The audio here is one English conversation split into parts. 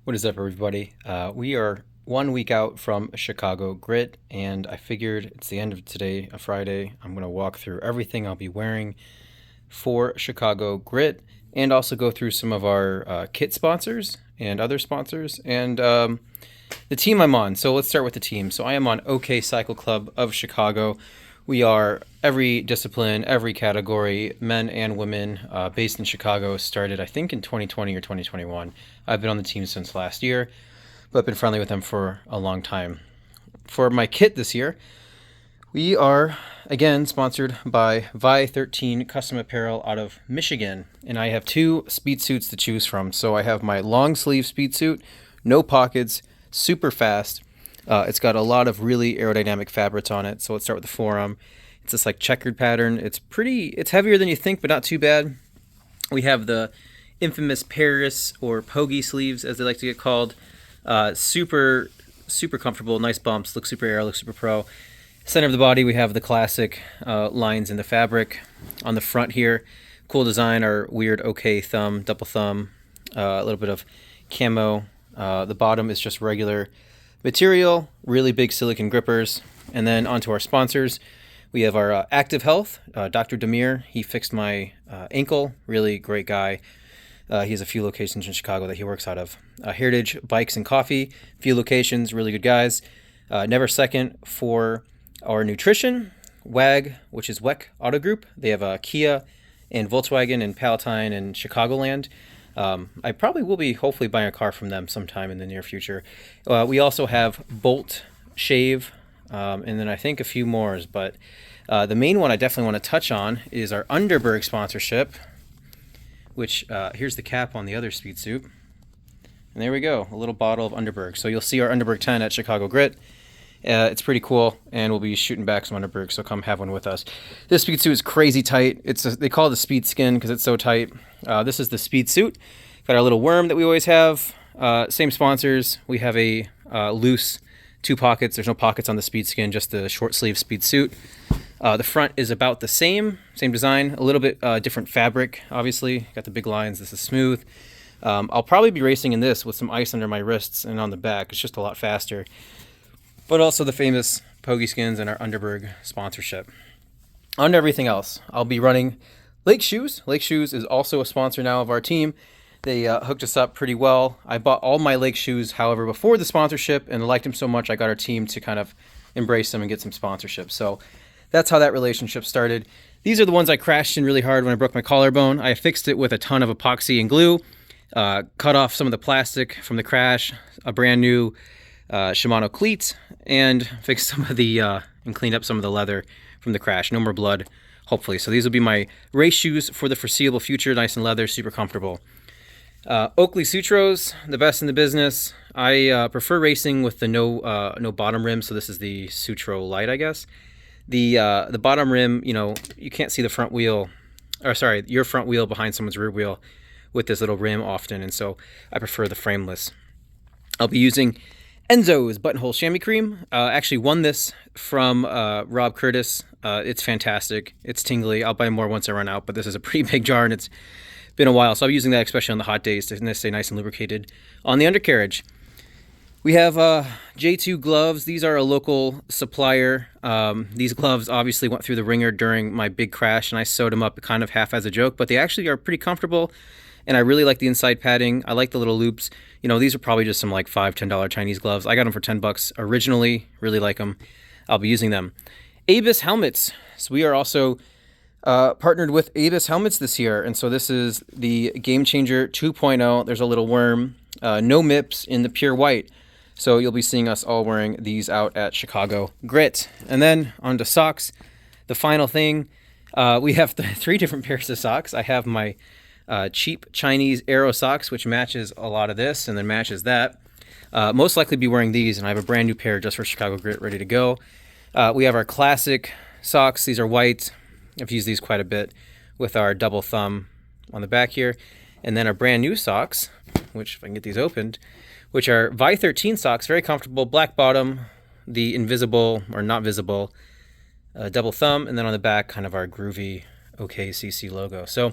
What is up, everybody? We are 1 week out from Chicago Grit, and I figured it's the end of today, a Friday. I'm going to walk through everything I'll be wearing for Chicago Grit and also go through some of our kit sponsors and other sponsors and the team I'm on. So let's start with the team. So I am on OK Cycle Club of Chicago. We are every discipline, every category, men and women, based in Chicago. Started, I think, in 2020 or 2021. I've been on the team since last year, but been friendly with them for a long time. For my kit this year, we are again sponsored by Vi13 Custom Apparel out of Michigan, and I have two speed suits to choose from. So I have my long sleeve speed suit, no pockets, super fast. It's got a lot of really aerodynamic fabrics on it. So let's start with the forearm. It's this like checkered pattern. It's heavier than you think, but not too bad. We have the infamous Paris or Pogie sleeves, as they like to get called. Super comfortable, nice bumps, look super aero, look super pro. Center of the body, we have the classic lines in the fabric. On the front here, cool design, our weird OK thumb, double thumb, a little bit of camo. The bottom is just regular material, really big silicone grippers. And then onto our sponsors, we have our Active Health, Dr. Demir. He fixed my ankle, really great guy. He has a few locations in Chicago that he works out of. Heritage Bikes and Coffee, few locations, really good guys. Never Second for our nutrition. WAG, which is WEC Auto Group. They have Kia and Volkswagen and Palatine and Chicagoland. I probably will be hopefully buying a car from them sometime in the near future. We also have Bolt Shave, and then I think a few more. But the main one I definitely want to touch on is our Underberg sponsorship, which here's the cap on the other speed suit. And there we go, a little bottle of Underberg. So you'll see our Underberg 10 at Chicago Grit. It's pretty cool, and we'll be shooting back some Underberg, so come have one with us. This speed suit is crazy tight. They call it the speed skin because it's so tight. This is the speed suit. Got our little worm that we always have. Same sponsors. We have a loose 2 pockets. There's no pockets on the speed skin, just the short sleeve speed suit. The front is about the same design, a little bit different fabric, obviously. Got the big lines. This is smooth. I'll probably be racing in this with some ice under my wrists and on the back. It's just a lot faster. But also the famous Pogie Skins and our Underberg sponsorship. On to everything else, I'll be running Lake Shoes. Lake Shoes is also a sponsor now of our team. They hooked us up pretty well. I bought all my Lake Shoes, however, before the sponsorship, and liked them so much I got our team to kind of embrace them and get some sponsorship. So that's how that relationship started. These are the ones I crashed in really hard when I broke my collarbone. I fixed it with a ton of epoxy and glue, cut off some of the plastic from the crash, a brand new Shimano cleat, and fixed some of the and cleaned up some of the leather from the crash. No more blood, hopefully. So these will be my race shoes for the foreseeable future. Nice and leather, super comfortable. Oakley Sutros, the best in the business. I prefer racing with the no bottom rim. So this is the Sutro Light, I guess. The bottom rim, you can't see the front wheel, or sorry, your front wheel behind someone's rear wheel with this little rim often, and so I prefer the frameless. I'll be using Enzo's Buttonhole Chamois Cream. Actually won this from Rob Curtis. It's fantastic. It's tingly. I'll buy more once I run out, but this is a pretty big jar, and it's been a while, so I'll be using that especially on the hot days to stay nice and lubricated on the undercarriage. We have J2 gloves. These are a local supplier. These gloves obviously went through the ringer during my big crash, and I sewed them up kind of half as a joke, but they actually are pretty comfortable, and I really like the inside padding. I like the little loops. These are probably just some like $5, $10 Chinese gloves. I got them for $10 originally. Really like them. I'll be using them. Avis helmets. So we are also partnered with Avis helmets this year, and so this is the Game Changer 2.0. There's a little worm. No MIPS in the pure white. So you'll be seeing us all wearing these out at Chicago Grit. And then on to socks. The final thing, we have 3 different pairs of socks. I have my cheap Chinese Aero socks, which matches a lot of this and then matches that. Most likely be wearing these, and I have a brand new pair just for Chicago Grit ready to go. We have our classic socks. These are white. I've used these quite a bit with our double thumb on the back here. And then our brand new socks, which if I can get these opened, which are Vi13 socks, very comfortable, black bottom, the invisible or not visible double thumb, and then on the back, kind of our groovy OKCC logo. So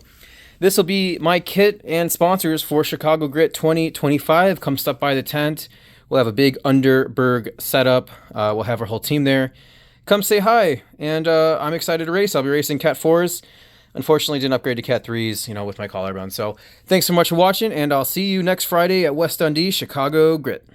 This will be my kit and sponsors for Chicago Grit 2025. Come stop by the tent. We'll have a big Underberg setup. We'll have our whole team there. Come say hi, and I'm excited to race. I'll be racing Cat 4s. Unfortunately, didn't upgrade to Cat 3s, with my collarbone. So thanks so much for watching, and I'll see you next Friday at West Dundee, Chicago Grit.